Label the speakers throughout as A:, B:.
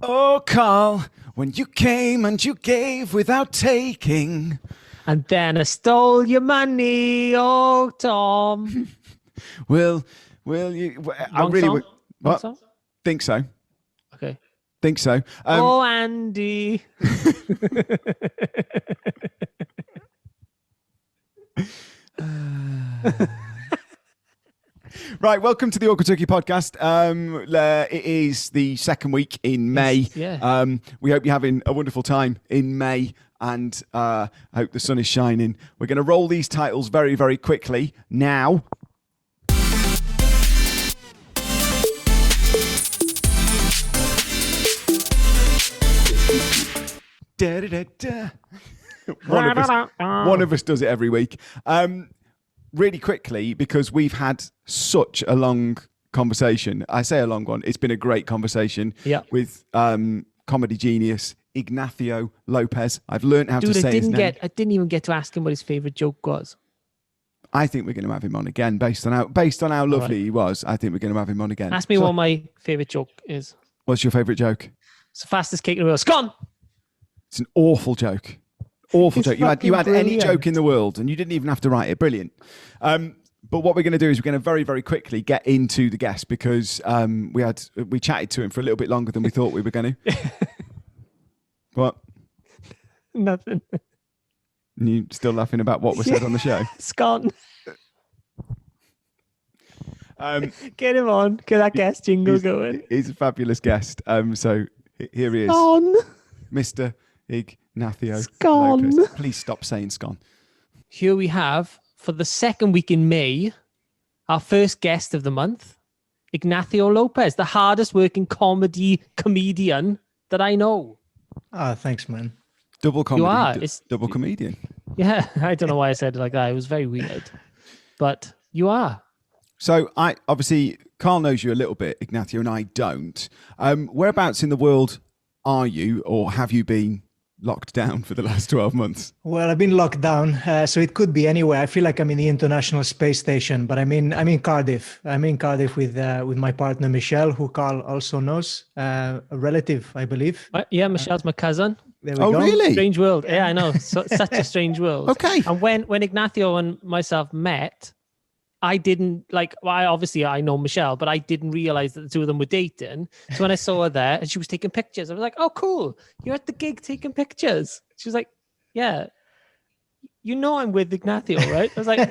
A: Oh, Carl, when you came and you gave without taking.
B: And then I stole your money, oh Tom.
A: Will you? I
B: Wrong
A: really
B: song?
A: would.
B: Wrong
A: What?
B: song?
A: Think so.
B: Okay.
A: Think so.
B: Oh, Andy.
A: Right, welcome to the Awkward Turkey podcast. It is the second week in May.
B: Yeah.
A: We hope you're having a wonderful time in May, and I hope the sun is shining. We're going to roll these titles very, very quickly now. Da, da, da, da. One of us does it every week. Really quickly, because we've had such a long conversation. I say a long one. It's been a great conversation with comedy genius Ignacio Lopez. I've learned how to say his name.
B: I didn't even get to ask him what his favorite joke was.
A: I think we're going to have him on again based on how lovely he was. I think we're going to have him on again.
B: Ask me what my favorite joke is.
A: What's your favorite joke?
B: It's the fastest cake in the world. Scone!
A: It's an awful joke. Awful joke. You had any joke in the world and you didn't even have to write it. Brilliant. But what we're going to do is we're going to very, very quickly get into the guest because we chatted to him for a little bit longer than we thought we were going to. What?
B: Nothing.
A: And you still laughing about what was said on the show?
B: Scone. Get him on. Get that guest jingle going.
A: He's a fabulous guest. So here he is.
B: Scone.
A: Mr. Ignacio
B: Scone.
A: Lopez. Please stop saying scone.
B: Here we have, for the second week in May, our first guest of the month, Ignacio Lopez, the hardest working comedian that I know.
C: Thanks, man.
A: Double comedy.
B: You are.
A: Double comedian.
B: Yeah, I don't know why I said it like that. It was very weird. But you are.
A: So obviously, Carl knows you a little bit, Ignacio, and I don't. Whereabouts in the world are you, or have you been locked down for the last 12 months?
C: Well, I've been locked down, so it could be anywhere. I feel like I'm in the International Space Station, but I'm in Cardiff. I'm in Cardiff with my partner Michelle, who Carl also knows, a relative, I believe.
B: Yeah, Michelle's my cousin.
C: There we go.
A: Really?
B: Strange world. Yeah, I know. Such a strange world.
A: Okay.
B: And when Ignacio and myself met, I didn't I know Michelle, but I didn't realize that the two of them were dating. So when I saw her there and she was taking pictures, I was like, oh, cool. You're at the gig taking pictures. She was like, yeah, you know, I'm with Ignacio, right? I was like,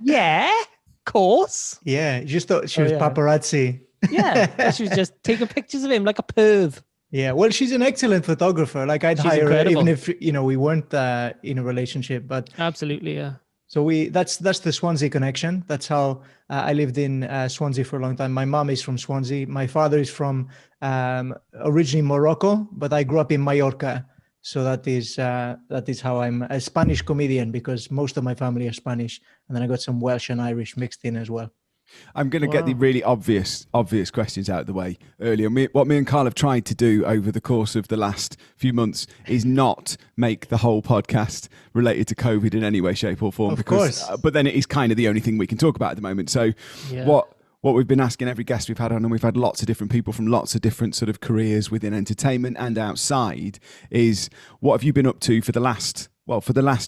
B: yeah, of course.
C: Yeah, you just thought she was paparazzi.
B: Yeah, she was just taking pictures of him like a perv.
C: Yeah, well, she's an excellent photographer. Like I'd hire her even if, we weren't in a relationship, but
B: absolutely. Yeah.
C: So that's the Swansea connection. That's how I lived in Swansea for a long time. My mom is from Swansea. My father is from originally Morocco, but I grew up in Mallorca. So that is how I'm a Spanish comedian, because most of my family are Spanish, and then I got some Welsh and Irish mixed in as well.
A: I'm going to get the really obvious questions out of the way earlier. What me and Carl have tried to do over the course of the last few months is not make the whole podcast related to COVID in any way, shape or form.
C: Of course.
A: But then it is kind of the only thing we can talk about at the moment. So what we've been asking every guest we've had on, and we've had lots of different people from lots of different sort of careers within entertainment and outside, is what have you been up to for the last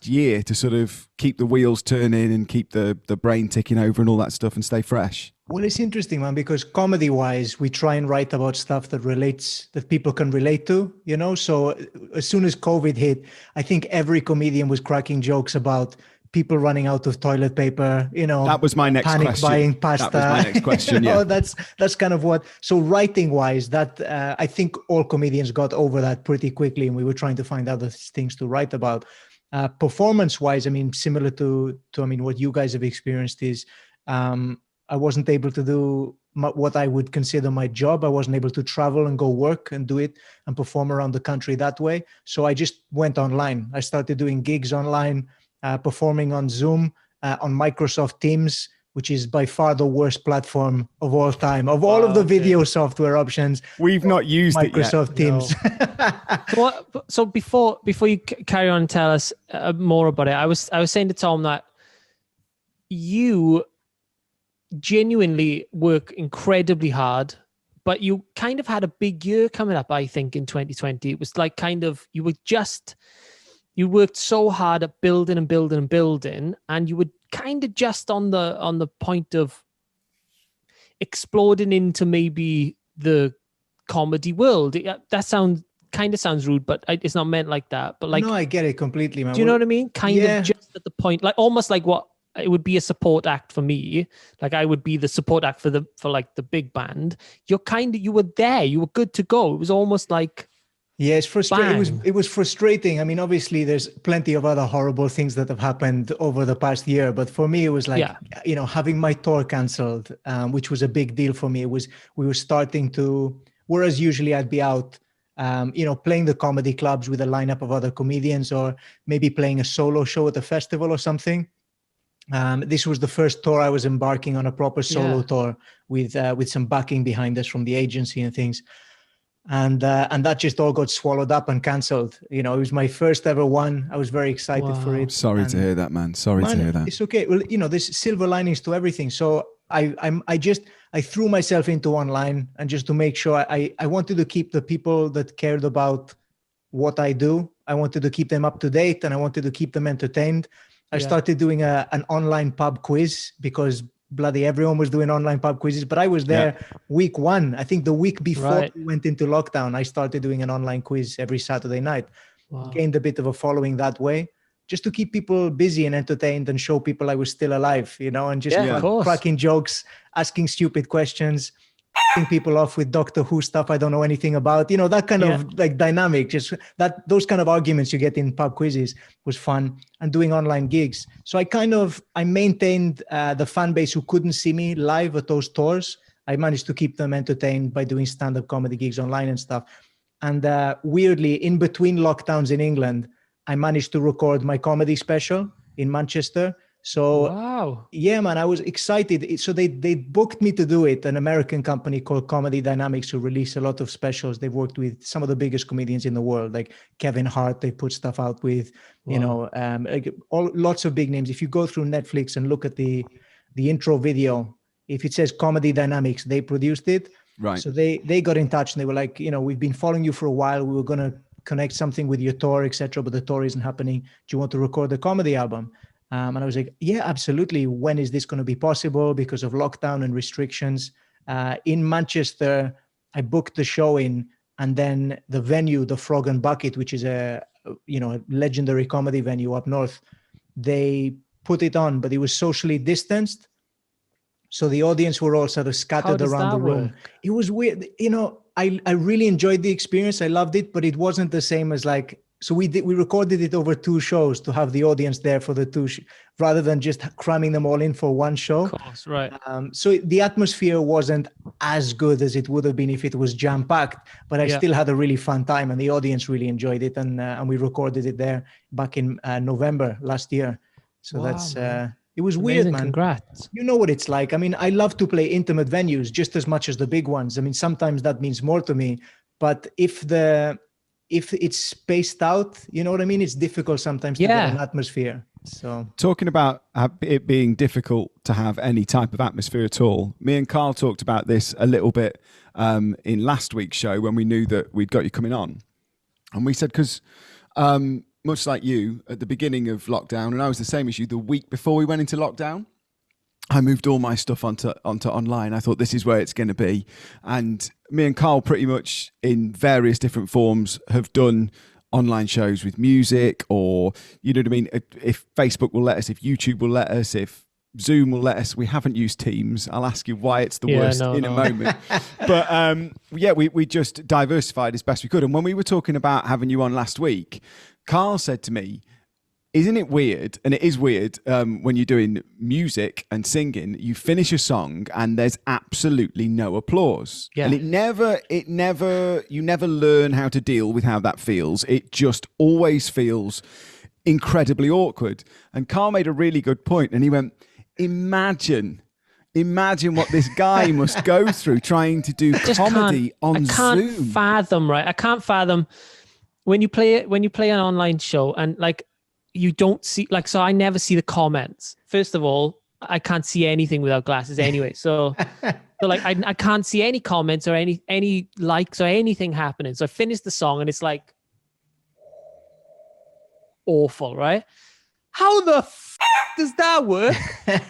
A: year to sort of keep the wheels turning and keep the brain ticking over and all that stuff and stay fresh?
C: Well, it's interesting, man, because comedy-wise, we try and write about stuff that people can relate to, So as soon as COVID hit, I think every comedian was cracking jokes about people running out of toilet paper,
A: That was my next
C: panic
A: question.
C: buying pasta.
A: That was my next question, yeah.
C: That's kind of what. So writing-wise, that I think all comedians got over that pretty quickly, and we were trying to find other things to write about. Performance-wise, I mean, similar to what you guys have experienced is I wasn't able to do what I would consider my job. I wasn't able to travel and go work and do it and perform around the country that way. So I just went online. I started doing gigs online, performing on Zoom, on Microsoft Teams, which is by far the worst platform of all time. Of all of the video software options,
A: we've not used
C: Microsoft Teams.
B: No. So before you carry on and tell us more about it, I was saying to Tom that you genuinely work incredibly hard but you kind of had a big year coming up, I think, in 2020. It was like kind of, you worked so hard at building and building and building, and you were kind of just on the point of exploding into maybe the comedy world. That sounds rude, but it's not meant like that. But like,
C: no, I get it completely, man.
B: Do you know what I mean? Kind
C: yeah.
B: of just at the point, like almost like what it would be a support act for me. Like I would be the support act for like the big band. You were there. You were good to go. It was almost like.
C: Yeah, it's frustrating. It was frustrating. I mean, obviously, there's plenty of other horrible things that have happened over the past year. But for me, it was like, having my tour cancelled, which was a big deal for me. We were starting to, whereas usually I'd be out, playing the comedy clubs with a lineup of other comedians, or maybe playing a solo show at a festival or something. This was the first tour I was embarking on, a proper solo tour with some backing behind us from the agency and things. And that just all got swallowed up and cancelled. It was my first ever one. I was very excited for it.
A: Sorry to hear that, man. Sorry to hear that.
C: It's okay. Well, there's silver linings to everything. So I threw myself into online, and just to make sure I wanted to keep the people that cared about what I do. I wanted to keep them up to date, and I wanted to keep them entertained. I started doing an online pub quiz, because bloody everyone was doing online pub quizzes, but I was there week one. I think the week before we went into lockdown, I started doing an online quiz every Saturday night. Wow. Gained a bit of a following that way, just to keep people busy and entertained and show people I was still alive, and just cracking jokes, asking stupid questions, people off with Doctor Who stuff I don't know anything about, that kind of like dynamic, just those kind of arguments you get in pub quizzes was fun, and doing online gigs. So I maintained the fan base who couldn't see me live at those tours. I managed to keep them entertained by doing stand-up comedy gigs online and stuff. And weirdly, in between lockdowns in England, I managed to record my comedy special in Manchester. So, wow. Yeah, man, I was excited. So they booked me to do it, an American company called Comedy Dynamics, who release a lot of specials. They've worked with some of the biggest comedians in the world, like Kevin Hart. They put stuff out with, lots of big names. If you go through Netflix and look at the intro video, if it says Comedy Dynamics, they produced it.
A: Right.
C: So they got in touch, and they were like, we've been following you for a while. We were going to connect something with your tour, etc., but the tour isn't happening. Do you want to record a comedy album? And I was like, yeah, absolutely. When is this going to be possible? Because of lockdown and restrictions. In Manchester, I booked the show in, and then the venue, the Frog and Bucket, which is a legendary comedy venue up north, they put it on, but it was socially distanced. So the audience were all sort of scattered around the room. It was weird. I really enjoyed the experience. I loved it, but it wasn't the same as like, so we recorded it over 2 shows to have the audience there for the 2 rather than just cramming them all in for 1 show.
B: Of course, right.
C: So the atmosphere wasn't as good as it would have been if it was jam-packed, but I still had a really fun time, and the audience really enjoyed it. And we recorded it there back in November last year. So that's, it was amazing. Weird, man.
B: Congrats.
C: You know what it's like. I mean, I love to play intimate venues just as much as the big ones. I mean, sometimes that means more to me, but if it's spaced out, you know what I mean? It's difficult sometimes to get an atmosphere. So
A: talking about it being difficult to have any type of atmosphere at all, me and Carl talked about this a little bit in last week's show when we knew that we'd got you coming on. And we said, because much like you at the beginning of lockdown, and I was the same as you, the week before we went into lockdown, I moved all my stuff onto online. I thought, this is where it's going to be. And me and Carl pretty much in various different forms have done online shows with music, or, you know what I mean? If Facebook will let us, if YouTube will let us, if Zoom will let us. We haven't used Teams. I'll ask you why it's the worst in a moment. But we just diversified as best we could. And when we were talking about having you on last week, Carl said to me, isn't it weird? And it is weird when you're doing music and singing, you finish a song and there's absolutely no applause. Yeah. And you never learn how to deal with how that feels. It just always feels incredibly awkward. And Carl made a really good point, and he went, imagine what this guy must go through trying to do comedy on Zoom.
B: I can't fathom when you play an online show and like, you don't see, like, so I never see the comments. First of all, I can't see anything without glasses anyway. So So like I can't see any comments or any likes or anything happening. So I finished the song and it's like awful, right? How the does that work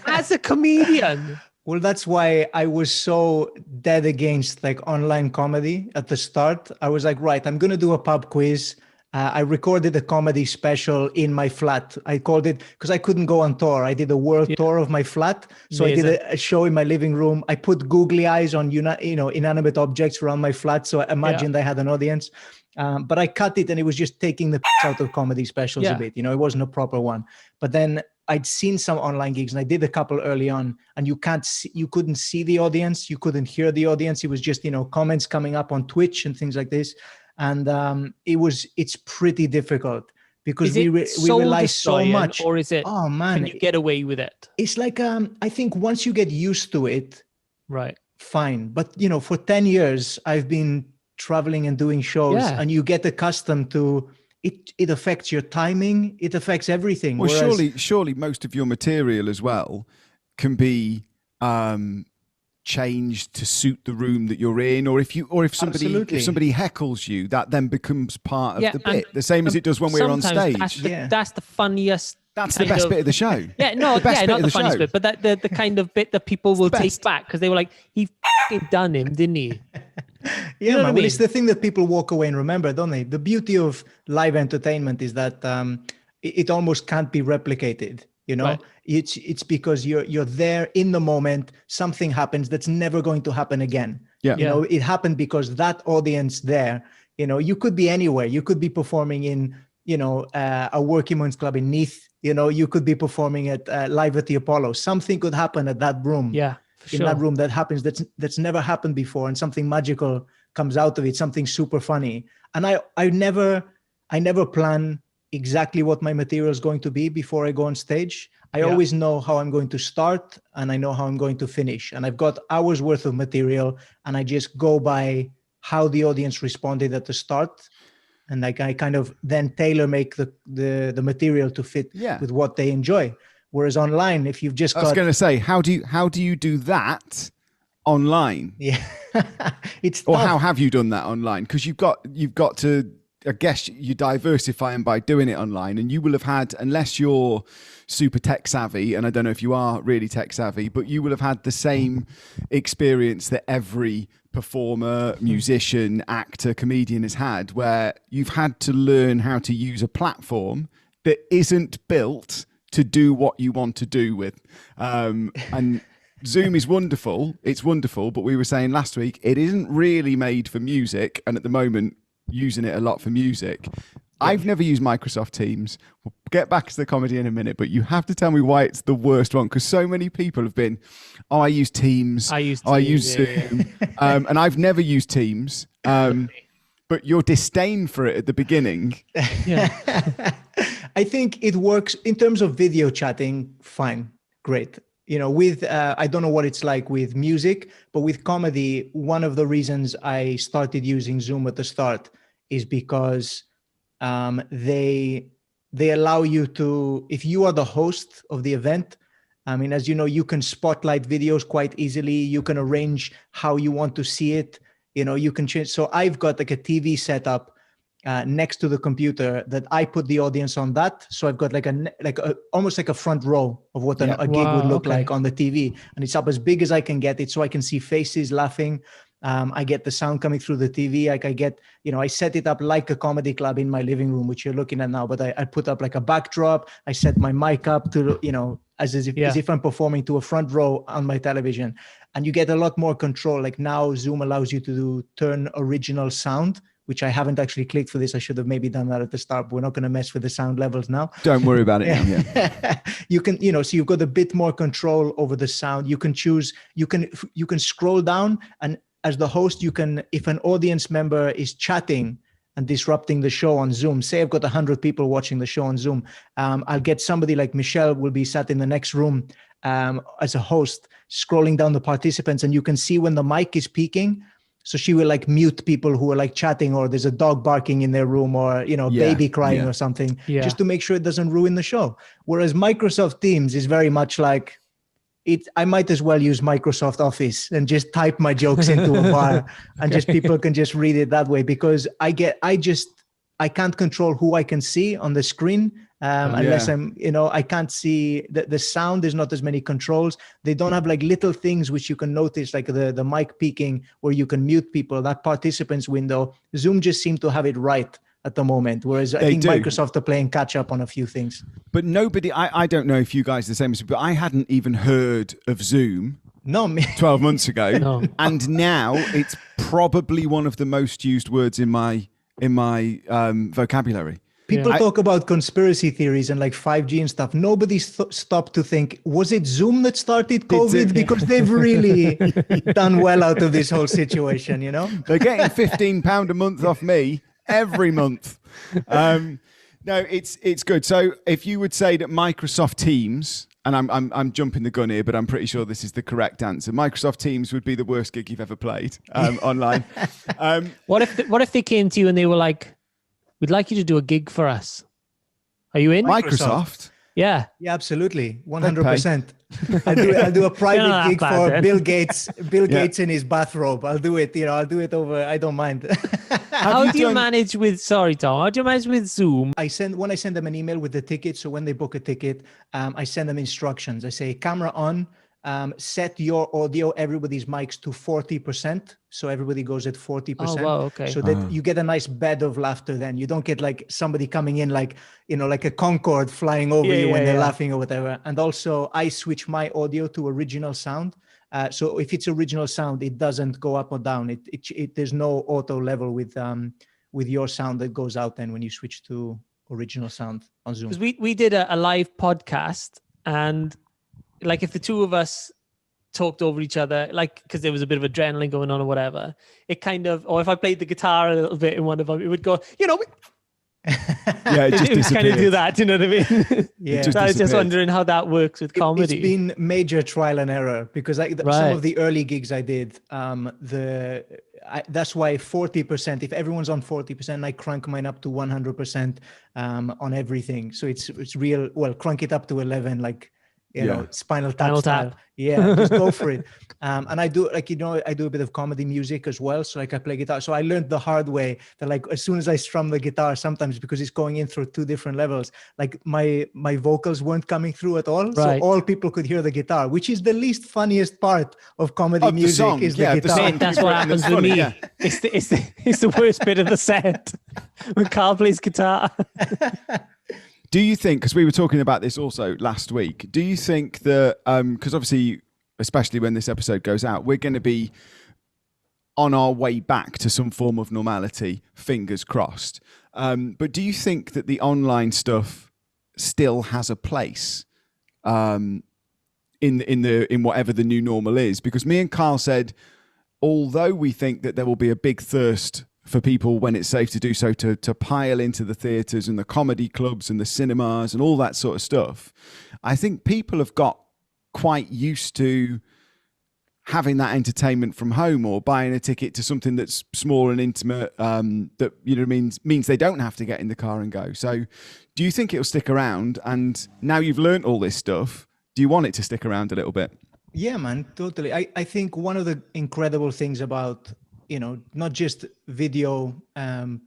B: as a comedian?
C: Well, that's why I was so dead against like online comedy at the start. I was like, right, I'm going to do a pub quiz. I recorded a comedy special in my flat. I called it, because I couldn't go on tour. I did a world tour of my flat. So Amazing. I did a show in my living room. I put googly eyes on, inanimate objects around my flat. So I imagined I had an audience. But I cut it and it was just taking the piss out of comedy specials a bit. It wasn't a proper one. But then I'd seen some online gigs and I did a couple early on, and you couldn't see the audience. You couldn't hear the audience. It was just, comments coming up on Twitch and things like this. And it's pretty difficult because we rely so much.
B: Or is it,
C: oh man,
B: can you get away with it?
C: It's like, I think once you get used to it,
B: right,
C: fine. But, for 10 years, I've been traveling and doing shows and you get accustomed to it. It affects your timing. It affects everything.
A: Well, surely most of your material as well can be changed to suit the room that you're in, or if somebody heckles you, that then becomes part of the bit, the same as it does when we're on stage.
B: That's the funniest.
A: That's the best bit of the show.
B: Yeah, no, not the funniest bit, but the kind of bit that people will take back because they were like, he f***ing done him, didn't he?
C: Yeah, man. Well, it's the thing that people walk away and remember, don't they? The beauty of live entertainment is that it almost can't be replicated. Right. It's because you're there in the moment. Something happens that's never going to happen again. Yeah. It happened because that audience there. You could be anywhere. You could be performing in a working men's club in Neath. You could be performing at live at the Apollo. Something could happen at that room.
B: Yeah.
C: In that room that happens that's never happened before, and something magical comes out of it, something super funny. And I never plan exactly what my material is going to be before I go on stage. I always know how I'm going to start and I know how I'm going to finish. And I've got hours worth of material and I just go by how the audience responded at the start. And like I kind of then tailor make the material to fit with what they enjoy. Whereas online, if you've just got...
A: I was going to say, how do you do that online?
C: Yeah, it's
A: tough. Or
C: tough.
A: How have you done that online? Because you've got to, I guess you're diversifying by doing it online, and you will have had, unless you're super tech savvy, and I don't know if you are really tech savvy, but you will have had the same experience that every performer, musician, actor, comedian has had, where you've had to learn how to use a platform that isn't built to do what you want to do with. And Zoom is wonderful. It's wonderful. But we were saying last week, it isn't really made for music. And at the moment, using it a lot for music. I've never used Microsoft Teams. We'll get back to the comedy in a minute, but you have to tell me why it's the worst one. Because so many people have been, I use Teams. I use Zoom. And I've never used Teams. But your disdain for it at the beginning.
B: Yeah.
C: I think it works in terms of video chatting. Fine. Great. With, I don't know what it's like with music, but with comedy, one of the reasons I started using Zoom at the start is because they allow you to, if you are the host of the event, I mean, as you know, you can spotlight videos quite easily. You can arrange how you want to see it. You can change. So I've got like a TV setup next to the computer that I put the audience on that. So I've got like almost like a front row of what a gig would look like on the TV. And it's up as big as I can get it so I can see faces laughing. I get the sound coming through the TV. Like I get, I set it up like a comedy club in my living room, which you're looking at now, but I put up like a backdrop. I set my mic up to, as if I'm performing to a front row on my television. And you get a lot more control. Like now Zoom allows you to turn original sound, which I haven't actually clicked for this. I should have maybe done that at the start, but we're not going to mess with the sound levels now.
A: Don't worry about it. Yeah.
C: You can, so you've got a bit more control over the sound. You can choose, you can scroll down, and as the host, you can, if an audience member is chatting and disrupting the show on Zoom, say I've got 100 people watching the show on Zoom, I'll get somebody like Michelle will be sat in the next room as a host, scrolling down the participants, and you can see when the mic is peaking. So she will like mute people who are like chatting, or there's a dog barking in their room, or, baby crying or something, just to make sure it doesn't ruin the show. Whereas Microsoft Teams is very much like, I might as well use Microsoft Office and just type my jokes into a bar and just people can just read it that way, because I can't control who I can see on the screen. Unless I can't see the sound. There's not as many controls. They don't have like little things which you can notice, like the mic peaking where you can mute people, that participants window. Zoom just seemed to have it right at the moment, whereas I think Microsoft are playing catch up on a few things.
A: But nobody, I don't know if you guys are the same as me, but I hadn't even heard of Zoom 12 months ago.
B: No.
A: And now it's probably one of the most used words in my vocabulary.
C: People talk about conspiracy theories and like 5G and stuff. Nobody stopped to think, was it Zoom that started COVID? Because they've really done well out of this whole situation, you know?
A: They're getting £15 a month off me every month. No, it's good. So if you would say that Microsoft Teams, and I'm jumping the gun here, but I'm pretty sure this is the correct answer, Microsoft Teams would be the worst gig you've ever played online.
B: What if they came to you and they were like, we'd like you to do a gig for us. Are you in?
A: Microsoft?
B: Yeah.
C: Yeah, absolutely. 100%. I'll do a private gig for then. Bill Gates in his bathrobe. I'll do it, I'll do it over, I don't mind.
B: How do you manage with Zoom?
C: When I send them an email with the ticket, so when they book a ticket, I send them instructions. I say, camera on, set your audio, everybody's mics to 40%. So everybody goes at 40%.
B: Oh, wow, okay.
C: So that you get a nice bed of laughter then. You don't get like somebody coming in like, like a Concorde flying over you when they're laughing or whatever. And also I switch my audio to original sound. So if it's original sound, it doesn't go up or down. There's no auto level with your sound that goes out then when you switch to original sound on Zoom.
B: Because we did a live podcast, and like if the two of us talked over each other, like because there was a bit of adrenaline going on or whatever, it kind of, or if I played the guitar a little bit in one of them, it would go,
A: yeah, it just
B: kind of do that, you know what I mean?
C: Yeah.
B: So I was just wondering how that works with comedy.
C: It's been major trial and error because some of the early gigs I did, that's why 40%, if everyone's on 40%, I crank mine up to 100% on everything. So it's real, crank it up to 11, like, Spinal Tap style. Yeah, just go for it. And I do I do a bit of comedy music as well. So like I play guitar. So I learned the hard way that like as soon as I strum the guitar, sometimes because it's going in through two different levels, like my vocals weren't coming through at all. Right. So all people could hear the guitar, which is the least funniest part of comedy music is the guitar.
B: That's what happens with me. Yeah. It's the worst bit of the set when Carl plays guitar.
A: Do you think, because we were talking about this also last week, do you think that, because obviously, especially when this episode goes out, we're going to be on our way back to some form of normality, fingers crossed. But do you think that the online stuff still has a place in whatever the new normal is? Because me and Carl said, although we think that there will be a big thirst for people when it's safe to do so to pile into the theatres and the comedy clubs and the cinemas and all that sort of stuff, I think people have got quite used to having that entertainment from home or buying a ticket to something that's small and intimate, that means they don't have to get in the car and go. So do you think it'll stick around? And now you've learnt all this stuff, do you want it to stick around a little bit?
C: Yeah, man, totally. I think one of the incredible things about not just video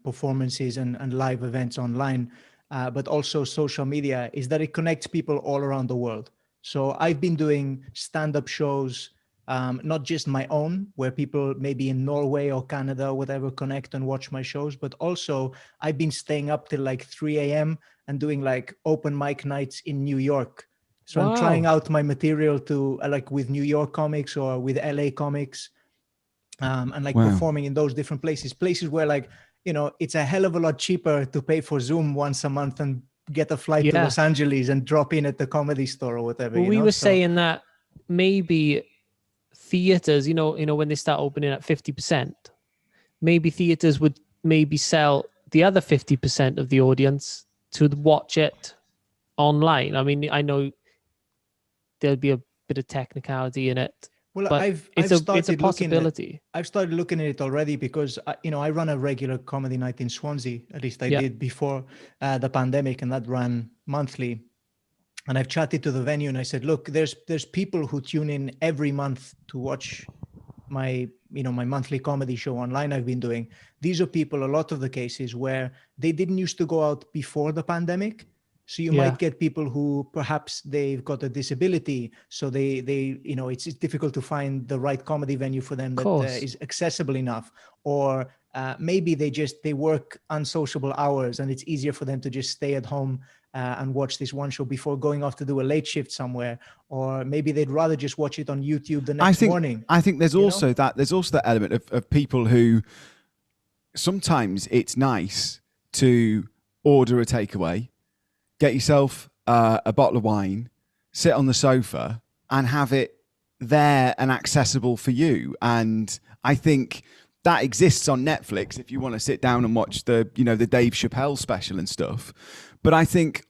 C: performances and live events online, but also social media, is that it connects people all around the world. So I've been doing stand-up shows, not just my own, where people maybe in Norway or Canada or whatever connect and watch my shows, but also I've been staying up till like 3 a.m. and doing like open mic nights in New York. So I'm trying out my material to like with New York comics or with LA comics. And like performing in those different places where like, it's a hell of a lot cheaper to pay for Zoom once a month and get a flight to Los Angeles and drop in at the Comedy Store or whatever.
B: Well, we were saying that maybe theaters, when they start opening at 50%, maybe theaters would maybe sell the other 50% of the audience to watch it online. I mean, I know there'll be a bit of technicality in it.
C: Well,
B: it's a possibility.
C: I've started looking at it already because, I run a regular comedy night in Swansea. At least I did before the pandemic, and that ran monthly. And I've chatted to the venue and I said, look, there's people who tune in every month to watch my monthly comedy show online I've been doing. These are people, a lot of the cases where they didn't used to go out before the pandemic. So you might get people who perhaps they've got a disability. So they it's difficult to find the right comedy venue for them that is accessible enough. Or maybe they work unsociable hours and it's easier for them to just stay at home and watch this one show before going off to do a late shift somewhere. Or maybe they'd rather just watch it on YouTube the next morning.
A: I think there's also that element of people who sometimes it's nice to order a takeaway, get yourself a bottle of wine, sit on the sofa and have it there and accessible for you. And I think that exists on Netflix if you want to sit down and watch the Dave Chappelle special and stuff. But I think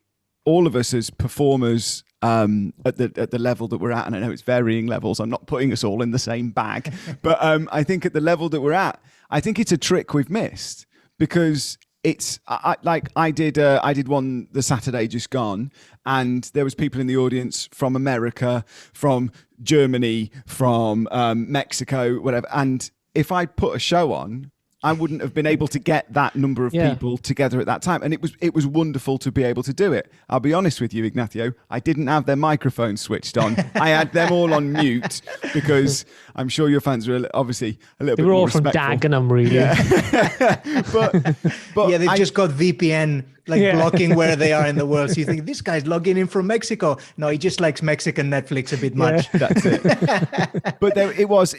A: all of us as performers at the level that we're at, and I know it's varying levels, I'm not putting us all in the same bag, but I think at the level that we're at, I think it's a trick we've missed, because it's I did one the Saturday just gone, and there was people in the audience from America, from Germany, from Mexico, whatever. And if I put a show on, I wouldn't have been able to get that number of people together at that time. And it was wonderful to be able to do it. I'll be honest with you, Ignacio, I didn't have their microphones switched on. I had them all on mute, because I'm sure your fans were obviously a little bit more respectful.
B: They were all from Dagenham, really.
A: Yeah. but
C: they've just got VPN blocking where they are in the world. So you think, this guy's logging in from Mexico. No, he just likes Mexican Netflix a bit much.
A: That's it. But it was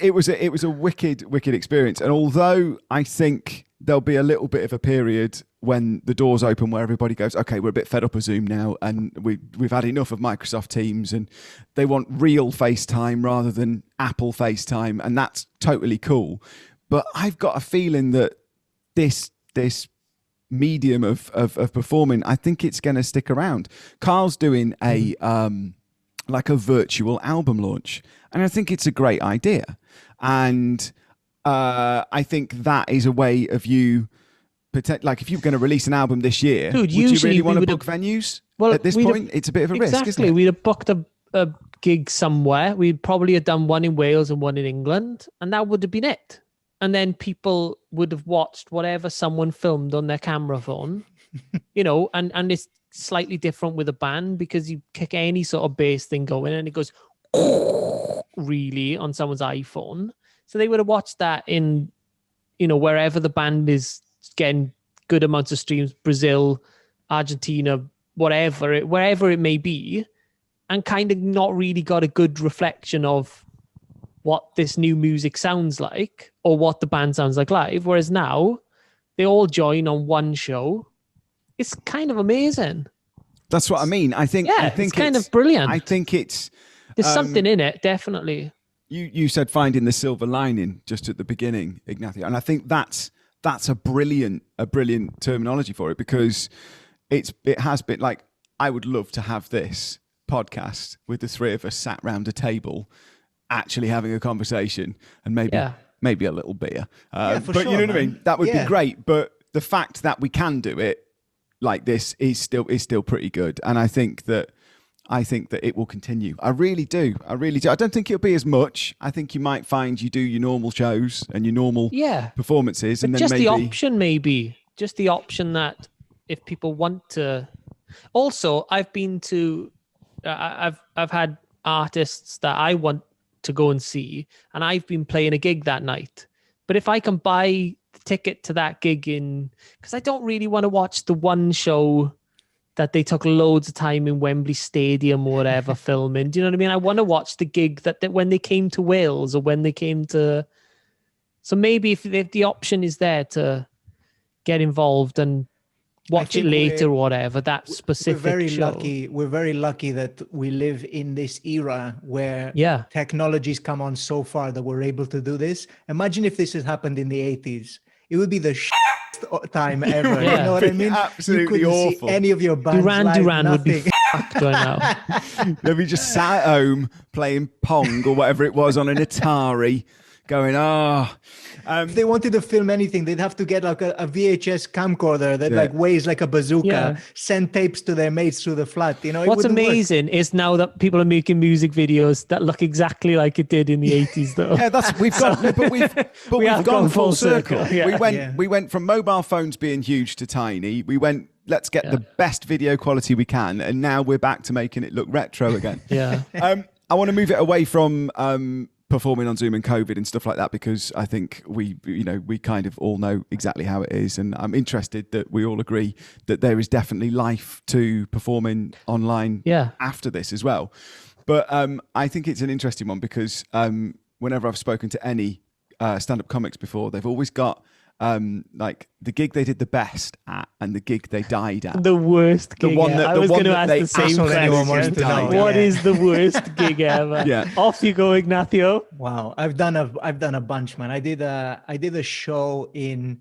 A: a wicked experience. And although I think there'll be a little bit of a period when the doors open where everybody goes, okay, we're a bit fed up of Zoom now, and we've had enough of Microsoft Teams, and they want real FaceTime rather than Apple FaceTime, and that's totally cool. But I've got a feeling that this medium of performing, I think it's going to stick around. Carl's doing a virtual album launch, and I think it's a great idea. And I think that is a way of you, if you're going to release an album this year, would you really want to book venues? Well, at this point, it's a bit of a risk, isn't it?
B: We'd have booked a gig somewhere. We'd probably have done one in Wales and one in England, and that would have been it. And then people would have watched whatever someone filmed on their camera phone, and it's slightly different with a band, because you kick any sort of bass thing going and it goes really on someone's iPhone. So they would have watched that in, wherever the band is getting good amounts of streams, Brazil, Argentina, wherever it may be, and kind of not really got a good reflection of what this new music sounds like or what the band sounds like live. Whereas now they all join on one show. It's kind of amazing.
A: That's what I mean. I think
B: it's kind of brilliant.
A: I think there's
B: something in it, definitely.
A: You said finding the silver lining just at the beginning, Ignacio, and I think that's a brilliant terminology for it, because it has been like, I would love to have this podcast with the three of us sat round a table, actually having a conversation, and maybe a little beer. But sure, you know what I mean? That would be great. But the fact that we can do it like this is still pretty good, and I think that it will continue. I really do. I don't think it'll be as much. I think you might find you do your normal shows and your normal performances, and then
B: just the option that if people want to. Also, I've been to. I've had artists that I want to go and see, and I've been playing a gig that night. But if I can buy the ticket to that gig because I don't really want to watch the one show that they took loads of time in Wembley Stadium or whatever filming. Do you know what I mean? I want to watch the gig that when they came to Wales or when they came to. So maybe if the option is there to get involved and watch it later or whatever, that specific show.
C: We're very lucky that we live in this era where technology's come on so far that we're able to do this. Imagine if this had happened in the 80s. It would be the time ever. You know what I mean?
A: Absolutely awful.
C: See any of your bands
B: Duran would be fucked right now.
A: They'd be just sat at home playing Pong or whatever it was on an Atari, going,
C: if they wanted to film anything, they'd have to get like a VHS camcorder that like weighs like a bazooka, send tapes to their mates through the flat. You know,
B: what's amazing is now that people are making music videos that look exactly like it did in the 80s, though.
A: We've gone full circle.
B: Yeah.
A: We went from mobile phones being huge to tiny. We went, let's get the best video quality we can, and now we're back to making it look retro again. I want to move it away from performing on Zoom and COVID and stuff like that, because I think we kind of all know exactly how it is, and I'm interested that we all agree that there is definitely life to performing online after this as well. But I think it's an interesting one because whenever I've spoken to any stand-up comics before, they've always got like the gig they did the best at and the gig they died at.
B: The worst gig ever. I was going to ask the same question. What is the worst gig ever? Off you go, Ignacio.
C: Wow, I've done a bunch, man. I did a show in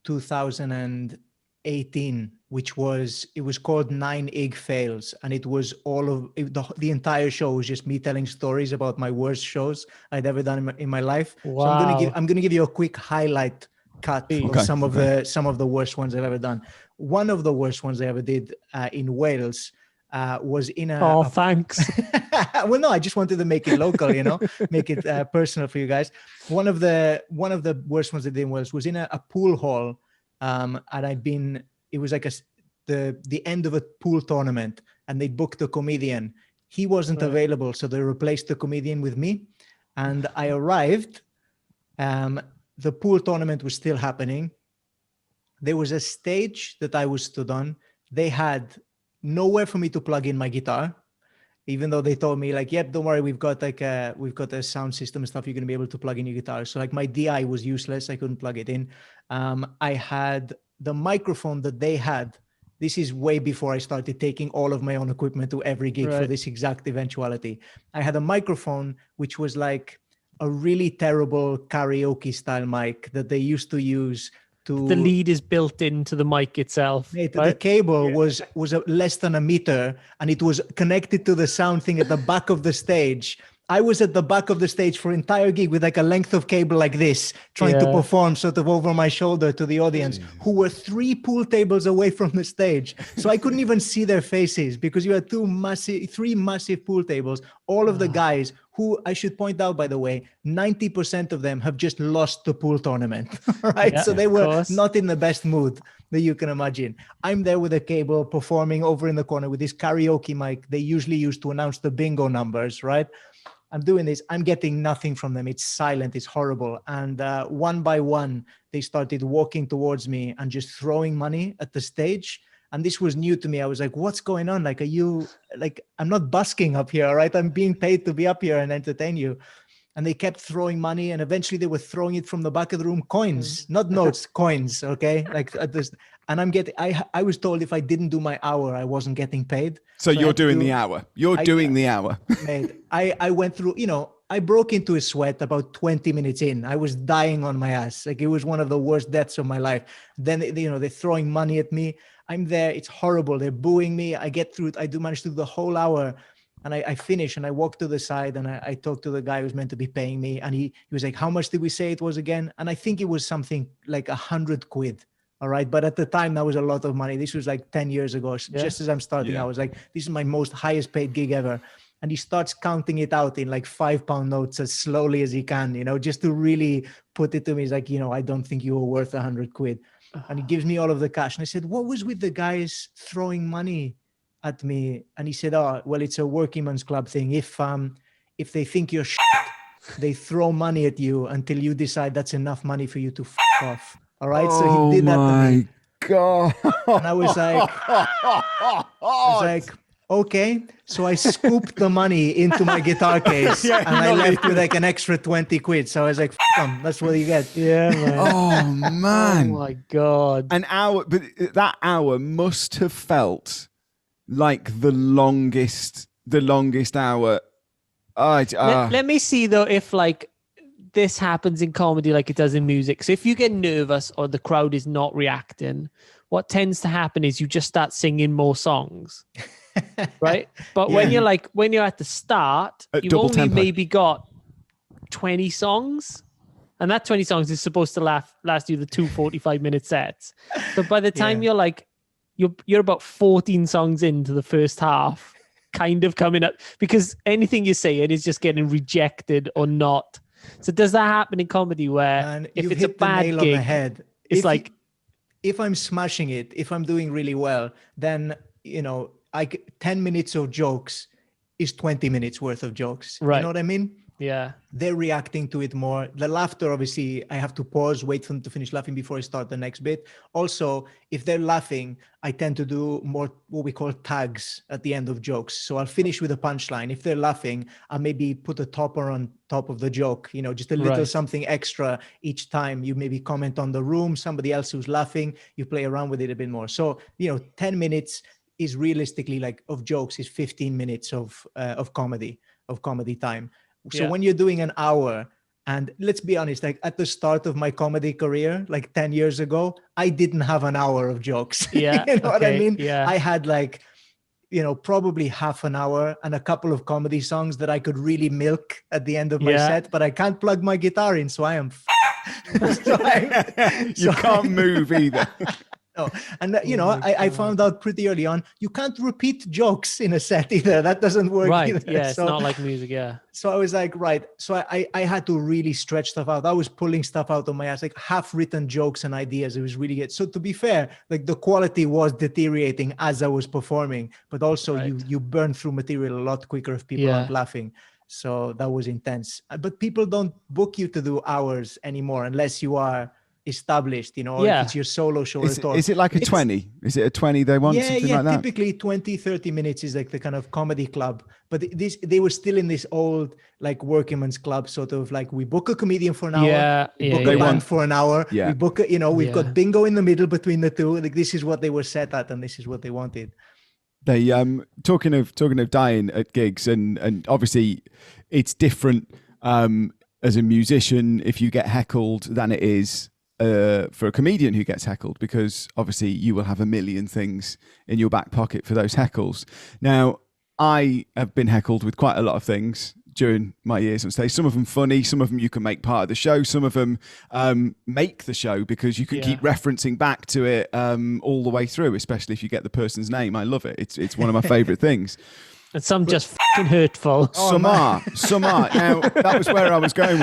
C: 2018, which was called 9 Ig Fails, and it was the entire show was just me telling stories about my worst shows I'd ever done in my life.
B: Wow.
C: So I'm gonna give you a quick highlight cut of some of the worst ones I've ever done. One of the worst ones I ever did in Wales was in a.
B: Oh, thanks.
C: Well, no, I just wanted to make it local, make it personal for you guys. One of the worst ones I did in Wales was in a pool hall, and it was like the end of a pool tournament, and they booked a comedian. He wasn't available, so they replaced the comedian with me, and I arrived. The pool tournament was still happening. There was a stage that I was stood on. They had nowhere for me to plug in my guitar, even though they told me like, yep, don't worry, we've got a sound system and stuff. You're going to be able to plug in your guitar. So like my DI was useless. I couldn't plug it in. I had the microphone that they had. This is way before I started taking all of my own equipment to every gig for this exact eventuality. I had a microphone, which was like a really terrible karaoke style mic that they used to use to.
B: The lead is built into the mic itself.
C: The cable was less than a meter, and it was connected to the sound thing at the back of the stage. I was at the back of the stage for entire gig with like a length of cable like this, trying to perform sort of over my shoulder to the audience, who were 3 pool tables away from the stage. So I couldn't even see their faces because you had 3 massive pool tables. All of the guys, who I should point out, by the way, 90% of them have just lost the pool tournament, right?
B: Yeah,
C: so they were not in the best mood that you can imagine. I'm there with a cable performing over in the corner with this karaoke mic they usually use to announce the bingo numbers, right? I'm doing this. I'm getting nothing from them. It's silent. It's horrible. And one by one, they started walking towards me and just throwing money at the stage. And this was new to me. I was like, what's going on? Like, I'm not busking up here, right? I'm being paid to be up here and entertain you. And they kept throwing money. And eventually they were throwing it from the back of the room, coins, not notes, coins. Okay. Like this. And I was told if I didn't do my hour, I wasn't getting paid.
A: So you're doing the hour. You're doing the hour.
C: Mate, I went through, I broke into a sweat about 20 minutes in. I was dying on my ass. Like it was one of the worst deaths of my life. Then, they're throwing money at me. I'm there. It's horrible. They're booing me. I get through it. I do manage to do the whole hour. And I finish and I walk to the side and I talk to the guy who's meant to be paying me. And he was like, how much did we say it was again? And I think it was something like 100 quid. All right. But at the time, that was a lot of money. This was like 10 years ago. Just as I'm starting, I was like, this is my most highest paid gig ever. And he starts counting it out in like £5 notes as slowly as he can, just to really put it to me. He's like, I don't think you were worth 100 quid. And he gives me all of the cash. And I said, what was with the guys throwing money at me? And he said, oh, well, it's a working man's club thing. If they think you're shit, they throw money at you until you decide that's enough money for you to f off. All right. So he did that to me.
A: God.
C: And I was like, okay. So I scooped the money into my guitar case and I left with like an extra 20 quid. So I was like, them, that's what you get.
B: Yeah, man.
A: Oh, man.
B: Oh, my God.
A: An hour. But that hour must have felt like the longest hour.
B: Let me see, though, if like this happens in comedy like it does in music. So if you get nervous or the crowd is not reacting, what tends to happen is you just start singing more songs, right? But when you're at the start, you've only maybe got 20 songs. And that 20 songs is supposed to last you the 2 45-minute sets. But by the time you're about 14 songs into the first half, kind of coming up, because anything you're saying is just getting rejected or not. So does that happen in comedy where if it's a bad
C: nail
B: gig,
C: on the head.
B: it's like...
C: If I'm smashing it, if I'm doing really well, then, 10 minutes of jokes is 20 minutes worth of jokes.
B: Right.
C: You know what I mean?
B: Yeah.
C: They're reacting to it more. The laughter, obviously, I have to pause, wait for them to finish laughing before I start the next bit. Also, if they're laughing, I tend to do more what we call tags at the end of jokes. So I'll finish with a punchline. If they're laughing, I'll maybe put a topper on top of the joke, just a little something extra each time. You maybe comment on the room, somebody else who's laughing, you play around with it a bit more. So, 10 minutes is realistically of jokes is 15 minutes of comedy time. So when you're doing an hour, and let's be honest, at the start of my comedy career, 10 years ago, I didn't have an hour of jokes.
B: Yeah.
C: You know what I mean?
B: Yeah.
C: I had probably half an hour and a couple of comedy songs that I could really milk at the end of my set, but I can't plug my guitar in. So I am,
A: you can't move either.
C: No. And, I found out pretty early on, you can't repeat jokes in a set either. That doesn't work either.
B: Yeah, it's not like music, yeah.
C: So I was like, right. So I had to really stretch stuff out. I was pulling stuff out of my ass, half-written jokes and ideas. It was really good. So to be fair, the quality was deteriorating as I was performing, but also you burn through material a lot quicker if people aren't laughing. So that was intense. But people don't book you to do hours anymore unless you are established, if it's your solo show.
A: Is it like a 20? Is it a 20 they want? Something like that?
C: Typically 20-30 minutes is the kind of comedy club, but they were still in this old working man's club sort of we book a comedian for an hour, we book a band for an hour, we book we've got bingo in the middle between the two. This is what they were set at and this is what they wanted.
A: They talking of dying at gigs, and obviously it's different as a musician if you get heckled than it is for a comedian who gets heckled, because obviously you will have a million things in your back pocket for those heckles. Now, I have been heckled with quite a lot of things during my years on stage. Some of them funny, some of them you can make part of the show, some of them make the show because you can keep referencing back to it all the way through, especially if you get the person's name. I love it. It's one of my favorite things.
B: And some just fucking hurtful.
A: Some are. Now, that was where I was going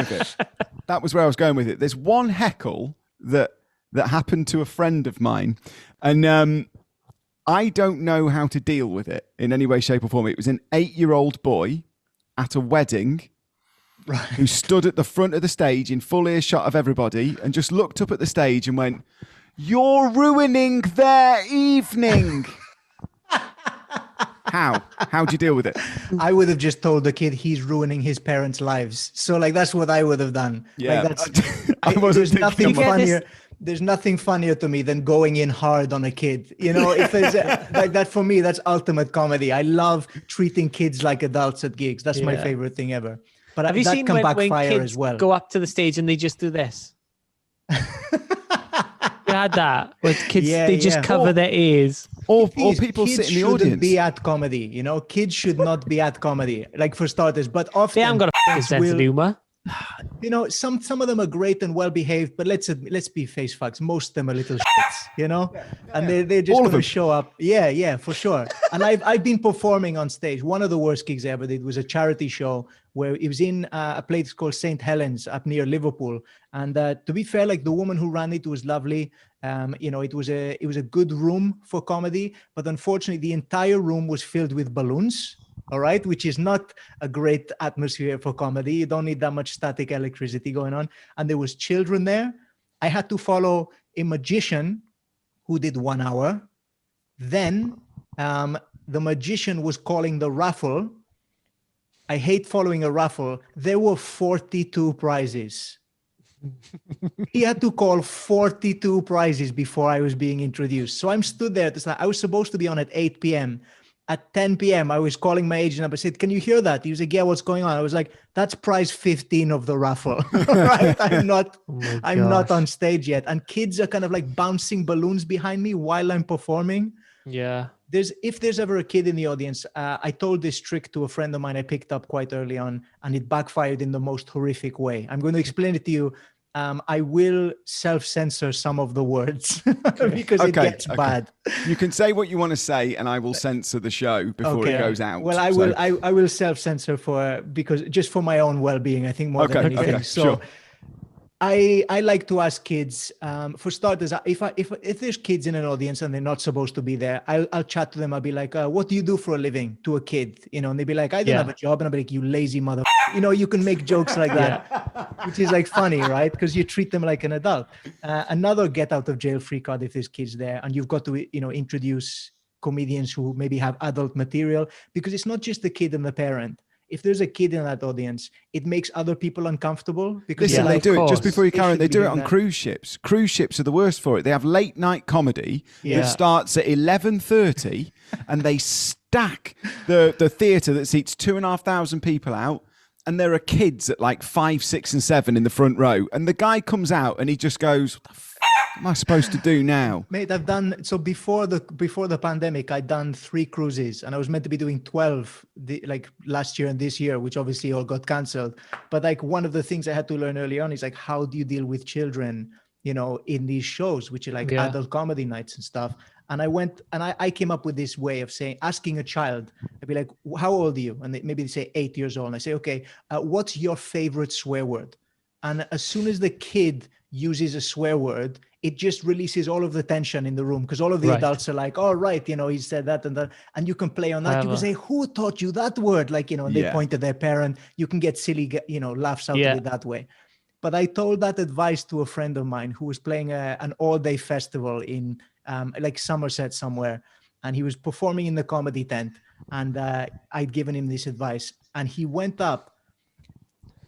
A: with it. There's one heckle that happened to a friend of mine, and I don't know how to deal with it in any way, shape or form. It was an 8-year-old boy at a wedding who stood at the front of the stage in full earshot of everybody and just looked up at the stage and went, "You're ruining their evening." How do you deal with it?
C: I would have just told the kid he's ruining his parents' lives. So that's what I would have done.
A: Yeah,
C: There's nothing funnier to me than going in hard on a kid. If there's that, for me, that's ultimate comedy. I love treating kids like adults at gigs. That's my favorite thing ever. But
B: have you seen when kids
C: as well.
B: Go up to the stage and they just do this? You had that where kids they just cover their ears.
A: Or people sit in the audience.
C: Shouldn't be at comedy. Kids should not be at comedy. For starters, but often
B: they haven't got a sense of humor.
C: Some of them are great and well behaved, but let's be face facts. Most of them are little shits, and they're just going to show up. Yeah, for sure. And I've been performing on stage. One of the worst gigs I ever did was a charity show where it was in a place called St. Helens up near Liverpool. And to be fair, the woman who ran it was lovely. It was a good room for comedy, but unfortunately the entire room was filled with balloons. All right, which is not a great atmosphere for comedy. You don't need that much static electricity going on. And there was children there. I had to follow a magician who did 1 hour. Then the magician was calling the raffle. I hate following a raffle. There were 42 prizes. He had to call 42 prizes before I was being introduced. So I'm stood there. I was supposed to be on at 8 p.m. At 10 p.m., I was calling my agent up. I said, "Can you hear that?" He was like, "Yeah, what's going on?" I was like, "That's prize 15 of the raffle." Right? I'm not on stage yet. And kids are kind of bouncing balloons behind me while I'm performing.
B: Yeah.
C: If there's ever a kid in the audience, I told this trick to a friend of mine I picked up quite early on, and it backfired in the most horrific way. I'm going to explain it to you I will self-censor some of the words because it gets bad.
A: You can say what you want to say, and I will censor the show before it goes out.
C: Well, I will self-censor because just for my own well-being, I think more than anything. So.
A: Sure.
C: I like to ask kids, for starters, if there's kids in an audience and they're not supposed to be there, I'll chat to them. I'll be like, what do you do for a living, to a kid? And they'd be like, I don't have a job. And I'll be like, you lazy mother. You can make jokes like that, which is like funny, right? Because you treat them like an adult. Another get out of jail free card if there's kids there, and you've got to, introduce comedians who maybe have adult material, because it's not just the kid and the parent. If there's a kid in that audience, it makes other people uncomfortable. Because
A: they do it just before you carry on. They do it on cruise ships. Cruise ships are the worst for it. They have late night comedy that starts at 11:30, and they stack the theatre that seats 2,500 people out. And there are kids at like 5, 6, and 7 in the front row. And the guy comes out and he just goes, "What the f- am I supposed to do now?"
C: Mate, I've done so before the pandemic. I'd done 3 cruises, and I was meant to be doing 12 last year and this year, which obviously all got cancelled. But like one of the things I had to learn early on is like, how do you deal with children, in these shows, which are like adult comedy nights and stuff. And I went and I came up with this way of asking a child. I'd be like, "How old are you?" And maybe they say 8 years old. And I say, "Okay, what's your favorite swear word?" And as soon as the kid uses a swear word, it just releases all of the tension in the room, because all of the adults are like, "Oh, right, he said that and that." And you can play on that. You can say, "Who taught you that word?" And they point at their parent. You can get silly, laughs out of it that way. But I told that advice to a friend of mine who was playing an all-day festival in Somerset somewhere. And he was performing in the comedy tent. And I'd given him this advice. And he went up